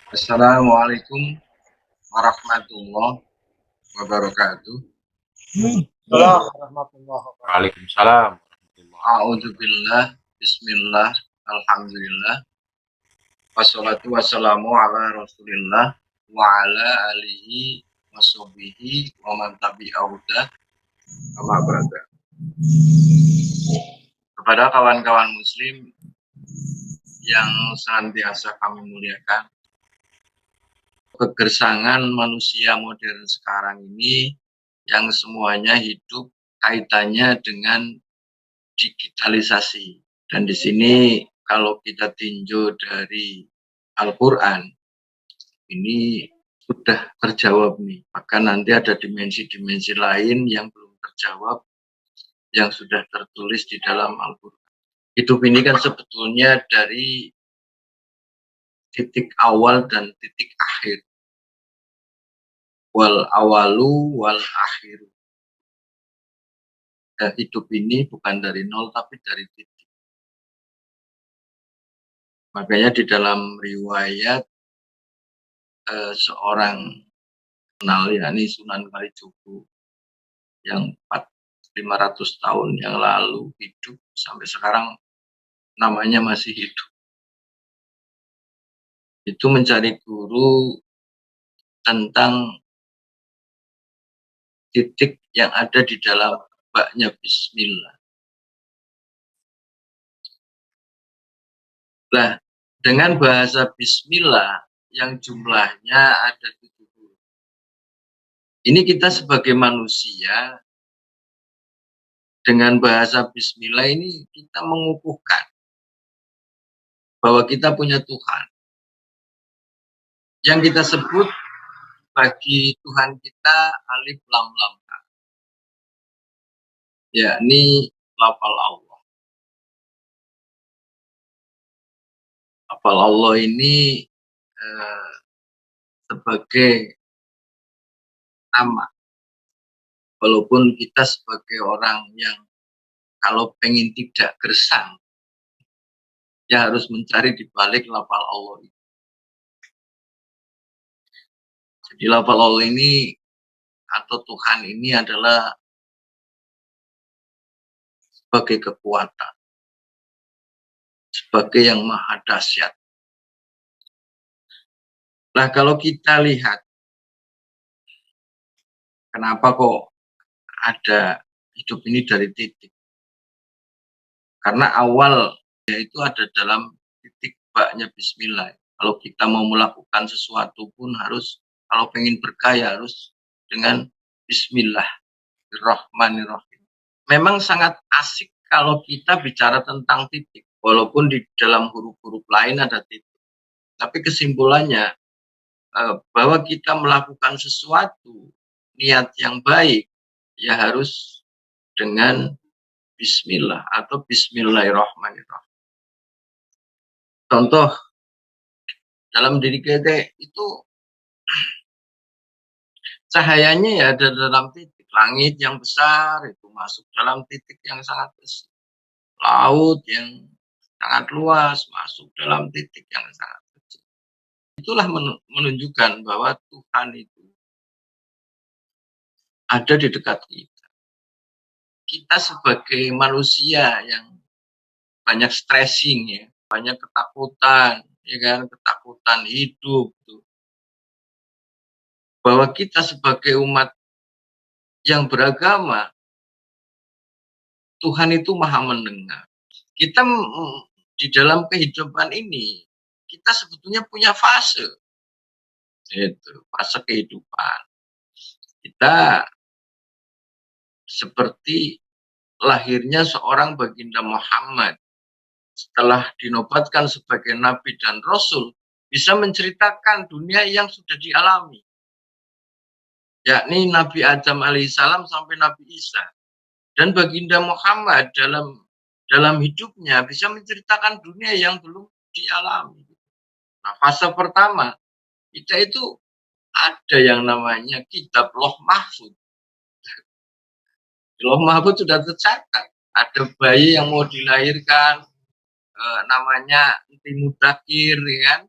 Assalamualaikum warahmatullahi wabarakatuh. Assalamualaikum warahmatullahi wabarakatuh. Waalaikumsalam warahmatullahi A'udzubillah, bismillah, alhamdulillah, wassalatu wassalamu ala rasulillah wa ala alihi wa sahbihi wa man tabi'ahu amma ba'du. Kepada kawan-kawan muslim yang senantiasa kami muliakan, kegersangan manusia modern sekarang ini yang semuanya hidup kaitannya dengan digitalisasi. Dan di sini kalau kita tinjau dari Al-Quran, ini sudah terjawab nih. Bahkan nanti ada dimensi-dimensi lain yang belum terjawab, yang sudah tertulis di dalam Al-Quran. Hidup ini kan sebetulnya dari titik awal dan titik akhir. Wal awalu wal akhiru. Hidup ini bukan dari nol tapi dari titik. Makanya di dalam riwayat seorang kenal, yakni Sunan Kalijogo yang 500 tahun yang lalu hidup sampai sekarang namanya masih hidup. Itu mencari guru tentang titik yang ada di dalam baknya Bismillah. Nah, dengan bahasa Bismillah yang jumlahnya ada 70. Ini kita sebagai manusia dengan bahasa Bismillah ini kita mengukuhkan bahwa kita punya Tuhan. Yang kita sebut bagi Tuhan kita alif lam lam, yakni lafal Allah. Lafal Allah ini sebagai nama. Walaupun kita sebagai orang yang kalau pengen tidak gersang, ya harus mencari di balik lafal Allah itu. Jadi lafal Allah ini atau Tuhan ini adalah sebagai kekuatan, sebagai yang maha dahsyat. Nah, kalau kita lihat kenapa kok ada hidup ini dari titik? Karena awal yaitu ada dalam titik baknya Bismillah. Kalau kita mau melakukan sesuatu pun harus, kalau pengen berkaya harus dengan Bismillahirrahmanirrahim. Memang sangat asik kalau kita bicara tentang titik, walaupun di dalam huruf-huruf lain ada titik. Tapi kesimpulannya bahwa kita melakukan sesuatu niat yang baik ya harus dengan Bismillah atau Bismillahirrahmanirrahim. Contoh dalam diri kita itu cahayanya ya ada dalam titik. Langit yang besar itu masuk dalam titik yang sangat besar. Laut yang sangat luas masuk dalam titik yang sangat kecil. Itulah menunjukkan bahwa Tuhan itu ada di dekat kita. Kita sebagai manusia yang banyak stressing ya, banyak ketakutan, ya kan, ketakutan hidup tuh. Bahwa kita sebagai umat yang beragama, Tuhan itu maha mendengar. Kita di dalam kehidupan ini, kita sebetulnya punya fase. Itu, fase kehidupan. Kita seperti lahirnya seorang baginda Muhammad. Setelah dinobatkan sebagai Nabi dan Rasul, bisa menceritakan dunia yang sudah dialami. Yakni Nabi Adam alaihissalam sampai Nabi Isa. Dan baginda Muhammad dalam hidupnya bisa menceritakan dunia yang belum dialami. Nah, fase pertama, kita itu ada yang namanya kitab Loh Mahfud. Loh Mahfud sudah tercatat. Ada bayi yang mau dilahirkan, namanya Inti Mudakir, kan?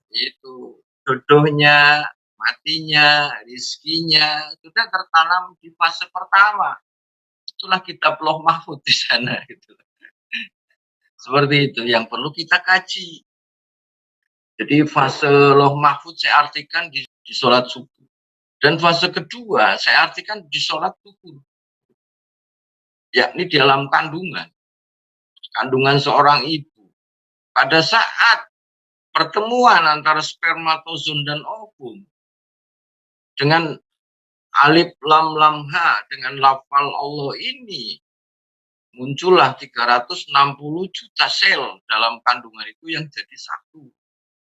Itu jodohnya, matinya, rizkinya sudah tertanam di fase pertama. Itulah kitab Lauh Mahfudz di sana gitu. Seperti itu yang perlu kita kaji. Jadi fase Lauh Mahfudz saya artikan di sholat subuh. Dan fase kedua saya artikan di sholat duhur. Yakni di dalam kandungan. Kandungan seorang ibu. Pada saat pertemuan antara spermatozoon dan ovum dengan alif lam lam ha dengan lafal Allah ini muncullah 360 juta sel dalam kandungan itu yang jadi satu.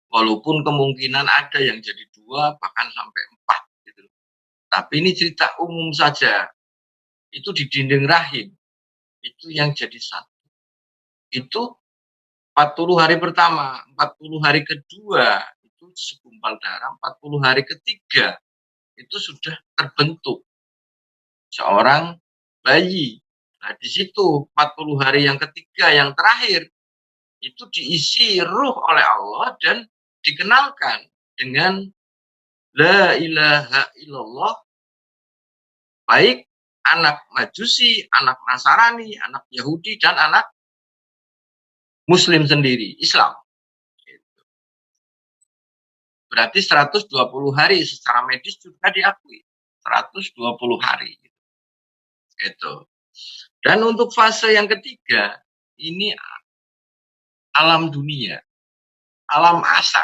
Walaupun kemungkinan ada yang jadi 2 bahkan sampai 4 gitu. Tapi ini cerita umum saja. Itu di dinding rahim. Itu yang jadi satu. Itu 40 hari pertama, 40 hari kedua itu segumpal darah, 40 hari ketiga itu sudah terbentuk seorang bayi. Nah, di situ 40 hari yang ketiga yang terakhir itu diisi ruh oleh Allah dan dikenalkan dengan la ilaha illallah, baik anak Majusi, anak Nasrani, anak Yahudi dan anak Muslim sendiri, Islam. Berarti 120 hari secara medis juga diakui. 120 hari. Itu. Dan untuk fase yang ketiga, ini alam dunia. Alam asa.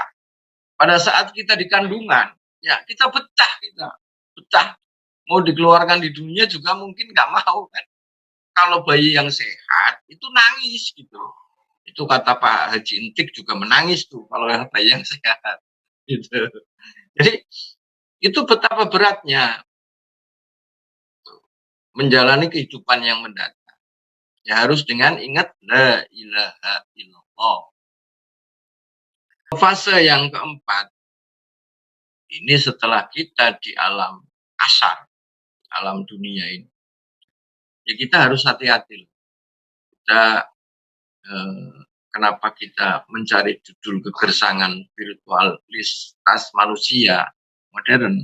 Pada saat kita di kandungan, ya kita betah kita. Betah. Mau dikeluarkan di dunia juga mungkin nggak mau kan. Kalau bayi yang sehat, itu nangis gitu. Itu kata Pak Haji Intik juga menangis tuh kalau yang bayi yang sehat. Gitu. Jadi itu betapa beratnya menjalani kehidupan yang mendatang. Ya harus dengan ingat la ilaha illallah. Fase yang keempat, ini setelah kita di alam asar, alam dunia ini, ya kita harus hati-hati. Kita kenapa kita mencari judul kegersangan spiritualitas manusia modern?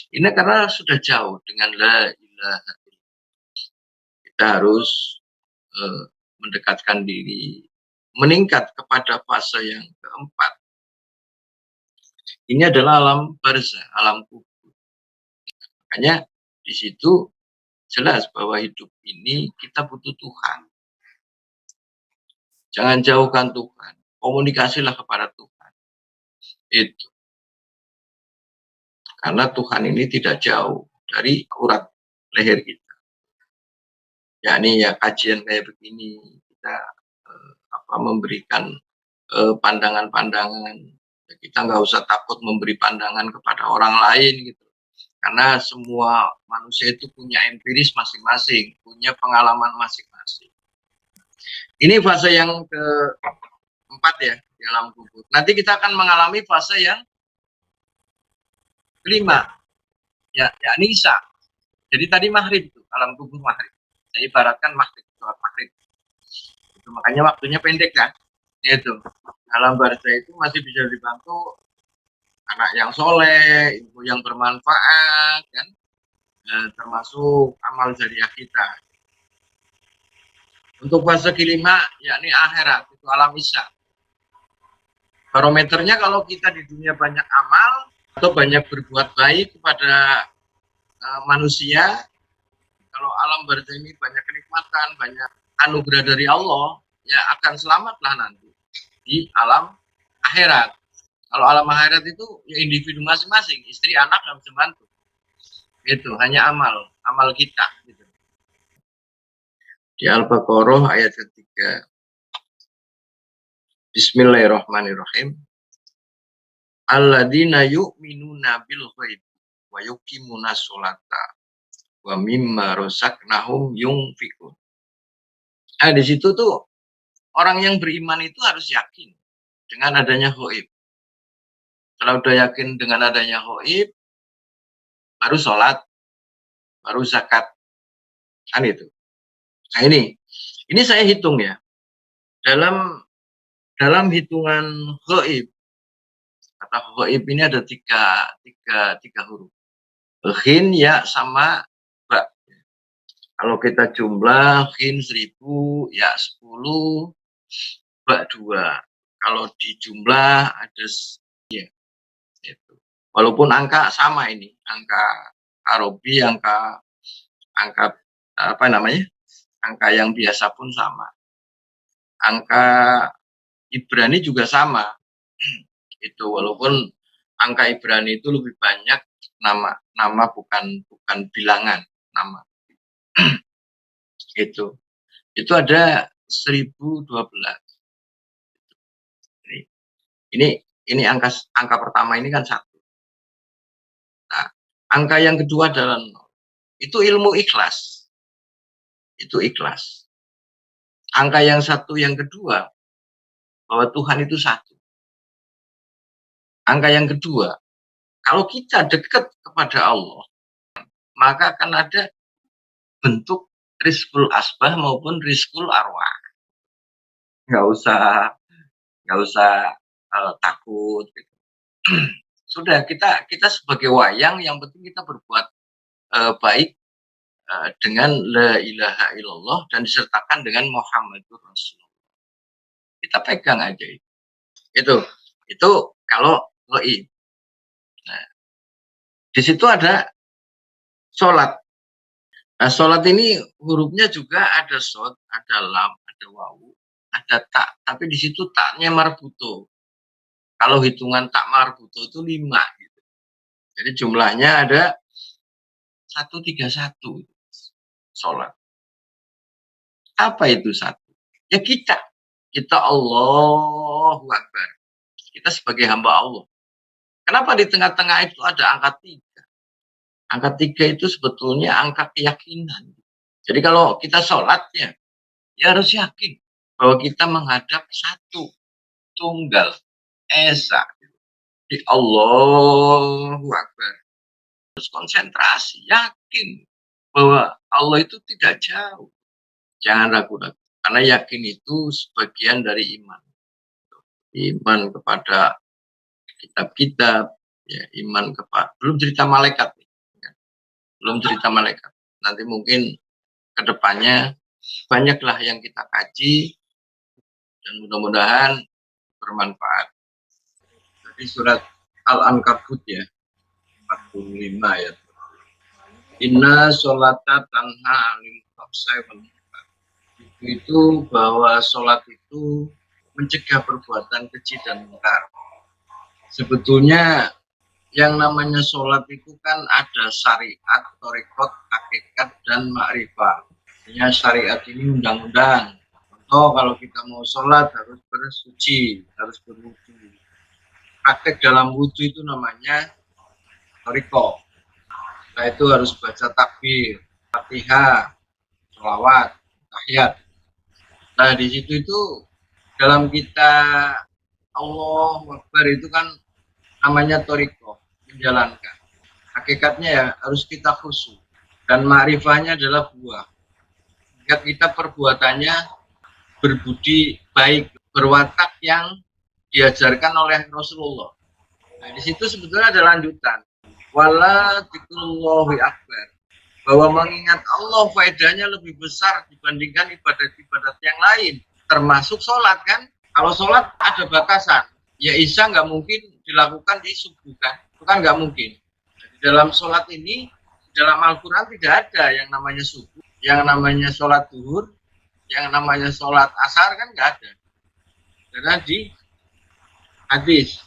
Ini karena sudah jauh dengan la ilaha illallah. Kita harus mendekatkan diri, meningkat kepada fase yang keempat. Ini adalah alam barzah, alam kubur. Makanya di situ jelas bahwa hidup ini kita butuh Tuhan. Jangan jauhkan Tuhan, komunikasilah kepada Tuhan. Itu. Karena Tuhan ini tidak jauh dari urat leher kita. Yakni ya kajian kayak begini, kita memberikan pandangan-pandangan. Kita nggak usah takut memberi pandangan kepada orang lain gitu. Karena semua manusia itu punya empiris masing-masing, punya pengalaman masing-masing. Ini fase yang keempat ya di alam kubur. Nanti kita akan mengalami fase yang kelima, ya, yakni Isya. Jadi tadi maghrib itu, alam kubur maghrib. Saya ibaratkan maghrib, sholat maghrib. Itu makanya waktunya pendek kan. Itu alam barzah itu masih bisa dibantu anak yang soleh, ilmu yang bermanfaat, kan, termasuk amal jariah kita. Untuk fase kelima, yakni akhirat, itu alam isya. Barometernya kalau kita di dunia banyak amal atau banyak berbuat baik kepada manusia, kalau alam barzah ini banyak kenikmatan, banyak anugerah dari Allah, ya akan selamatlah nanti di alam akhirat. Kalau alam akhirat itu ya individu masing-masing, istri, anak, dan pembantu. Itu hanya amal kita. Gitu. Di Al-Baqarah ayat ketiga. Bismillahirrahmanirrahim. Alladzina yu'minuna bil ghaib wa yuqimuna sholata wa mimma razaqnahum yunfiqun. Nah, di situ tuh orang yang beriman itu harus yakin dengan adanya ghaib. Kalau udah yakin dengan adanya ghaib, baru sholat, baru zakat. Kan itu. Nah ini saya hitung ya. Dalam hitungan ghaib Kata ghaib ini ada tiga huruf. Ghin, ya, sama ba. Kalau kita jumlah ghin 1000, ya 10, ba 2. Kalau dijumlah ada ya itu. Walaupun angka sama ini, angka Arabi, angka apa namanya? Angka yang biasa pun sama. Angka Ibrani juga sama. Itu walaupun angka Ibrani itu lebih banyak nama bukan bilangan nama. Itu ada 1012. Ini angka pertama ini kan 1. Nah, angka yang kedua adalah 0. Itu ilmu ikhlas. Itu ikhlas. Angka yang satu yang kedua bahwa Tuhan itu satu. Angka yang kedua, kalau kita dekat kepada Allah, maka akan ada bentuk rizqul asbah maupun rizqul arwah. Nggak usah takut. Gitu. Sudah, kita sebagai wayang, yang penting kita berbuat baik dengan la ilaha illallah dan disertakan dengan Muhammadur Rasulullah. Kita pegang aja itu. Itu kalau ghaib. Nah, di situ ada sholat. Nah, sholat ini hurufnya juga ada shod, ada lam, ada wawu, ada tak. Tapi di situ taknya marbuto. Kalau hitungan tak marbuto itu 5. Gitu. Jadi jumlahnya ada 131 sholat. Apa itu satu? Ya kita Allahu Akbar. Kita sebagai hamba Allah. Kenapa di tengah-tengah itu ada angka 3? Angka 3 itu sebetulnya angka keyakinan. Jadi kalau kita sholatnya, ya harus yakin bahwa kita menghadap satu, tunggal, esa. Di Allahu Akbar. Terus konsentrasi, yakin bahwa Allah itu tidak jauh. Jangan ragu-ragu. Karena yakin itu sebagian dari iman. Iman kepada kitab-kitab, ya, iman kepada, belum cerita malaikat. Belum cerita malaikat. Nanti mungkin kedepannya banyaklah yang kita kaji dan mudah-mudahan bermanfaat. Jadi surat Al-Ankabut ya, 45 ya. Inna sholata tanha anil fahsya'i wal munkar. Itu bahwa sholat itu mencegah perbuatan keji dan mungkar. Sebetulnya yang namanya sholat itu kan ada syariat, thariqat, hakikat, dan ma'rifah. Artinya syariat ini undang-undang. Contoh kalau kita mau sholat harus bersuci, harus berwudu. Praktek dalam wudu itu namanya thariqat. Nah itu harus baca takbir, Fatihah, sholawat, tahiyat. Nah di situ itu dalam kita Allahu Akbar itu kan namanya thariqah, menjalankan. Hakikatnya ya harus kita khusyuk. Dan ma'rifahnya adalah buah. Jika kita perbuatannya berbudi baik, berwatak yang diajarkan oleh Rasulullah. Nah, di situ sebetulnya ada lanjutan. Wala dzikrullahi akbar. Bahwa mengingat Allah faedahnya lebih besar dibandingkan ibadat-ibadat yang lain. Termasuk sholat kan. Kalau sholat ada batasan. Ya isya nggak mungkin dilakukan di subuh kan. Itu kan nggak mungkin. Di dalam sholat ini, dalam Al-Quran tidak ada yang namanya subuh, yang namanya sholat duhur, yang namanya sholat asar kan nggak ada. Karena di hadis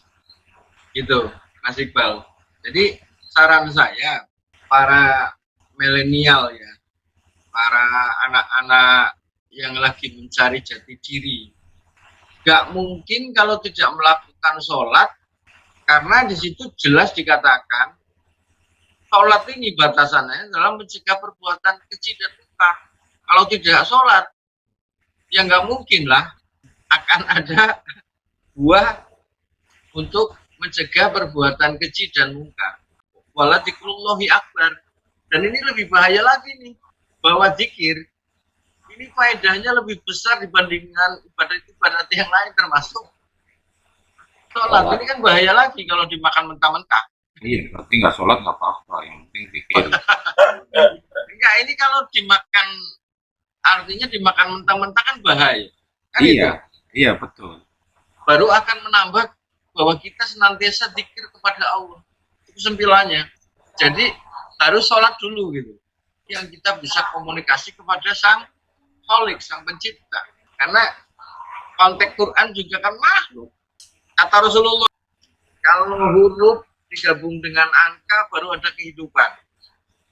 gitu, Mas Iqbal. Jadi saran saya, para milenial ya, para anak-anak yang lagi mencari jati diri, nggak mungkin kalau tidak melakukan sholat, karena di situ jelas dikatakan sholat ini batasannya dalam mencegah perbuatan keji dan munkar. Kalau tidak sholat, ya nggak mungkin lah akan ada buah untuk mencegah perbuatan keji dan munkar. Wala dzikrullahi akbar. Dan ini lebih bahaya lagi nih, bahwa zikir ini faedahnya lebih besar dibandingkan ibadat-ibadat yang lain, termasuk Sholat Sholat. ini kan bahaya lagi kalau dimakan mentah-mentah. Iya, berarti nggak sholat nggak apa-apa. Yang penting pikir. Enggak, ini kalau dimakan, artinya dimakan mentah-mentah kan bahaya. Kan itu. Iya, iya betul. Baru akan menambah bahwa kita senantiasa dzikir kepada Allah. Itu kesimpulannya. Jadi harus sholat dulu gitu. Yang kita bisa komunikasi kepada Sang Kholik, Sang Pencipta. Karena konteks Quran juga kan makhluk. Kata Rasulullah, kalau huruf digabung dengan angka baru ada kehidupan.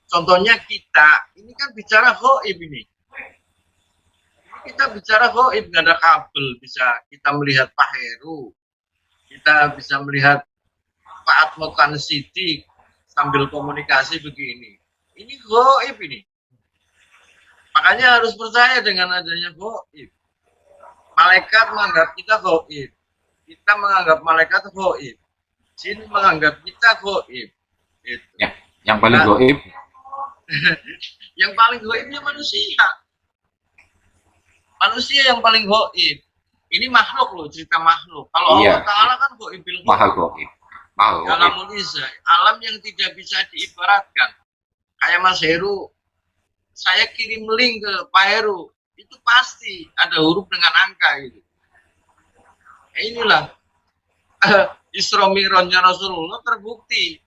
Contohnya kita, ini kan bicara gaib ini. Kita bicara gaib, nggak ada kabel, bisa kita melihat Pak Heru, kita bisa melihat Pak Atmotan Sidik sambil komunikasi begini. Ini gaib ini. Makanya harus percaya dengan adanya gaib. Malaikat menganggap kita gaib. Kita menganggap malaikat gaib. Jin menganggap kita gaib. Itu. Ya, yang paling goib. Yang paling gaibnya manusia. Manusia yang paling gaib. Ini makhluk loh, cerita makhluk. Kalau Iya. Allah Ta'ala kan gaibil Maha goib. Maha goib. Alamul Izzah, alam yang tidak bisa diibaratkan. Kayak Mas Heru, saya kirim link ke Pak Heru, itu pasti ada huruf dengan angka gitu. Nah, inilah Isra Mi'rajnya Rasulullah terbukti.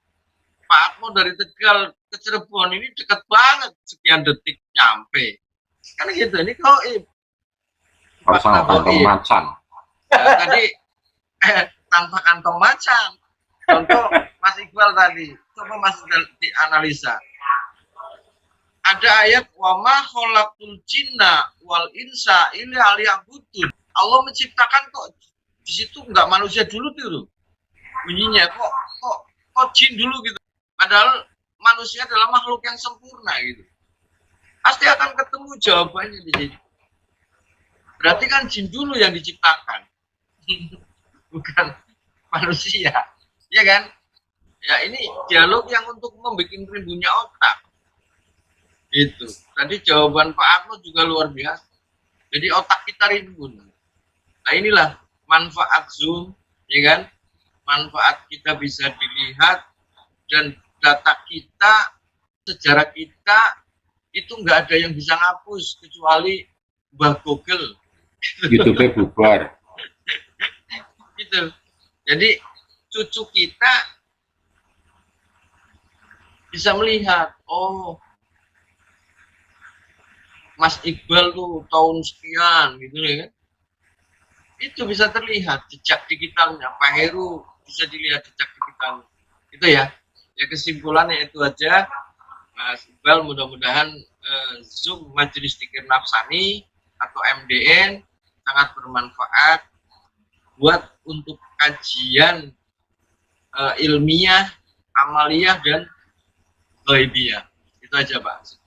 Pak Atmo dari Tegal ke Cirebon ini dekat banget, sekian detik nyampe. Kan gitu, ini gaib. Kalau sama kantong macan. Ya, tadi tanpa kantong macan. Contoh Mas Iqbal tadi, coba Mas dianalisa. Ada ayat wa ma khalaqtul jinna wal insa illa liya'budun. Allah menciptakan kok di situ enggak manusia dulu tuh. Bunyinya kok jin dulu gitu. Padahal manusia adalah makhluk yang sempurna gitu. Pasti akan ketemu jawabannya di sini. Berarti kan jin dulu yang diciptakan. Bukan manusia. Ya kan? Ya ini dialog yang untuk membuat rimbunnya otak. Itu. Tadi jawaban Pak Atmo juga luar biasa. Jadi otak kita rimbun. Nah inilah manfaat Zoom, ya kan? Manfaat kita bisa dilihat dan data kita, sejarah kita itu nggak ada yang bisa ngapus kecuali Mbah Google. YouTube-nya bubar. Gitu. Jadi cucu kita bisa melihat, oh Mas Iqbal tuh tahun sekian gitu ya kan. Itu bisa terlihat jejak digitalnya. Pak Heru bisa dilihat jejak digitalnya. Itu ya. Ya kesimpulannya itu aja. Mas Iqbal mudah-mudahan Zoom Majelis Dzikir Nafsani atau MDN sangat bermanfaat buat untuk kajian ilmiah, amaliyah dan ghaibiyah. Itu aja Pak.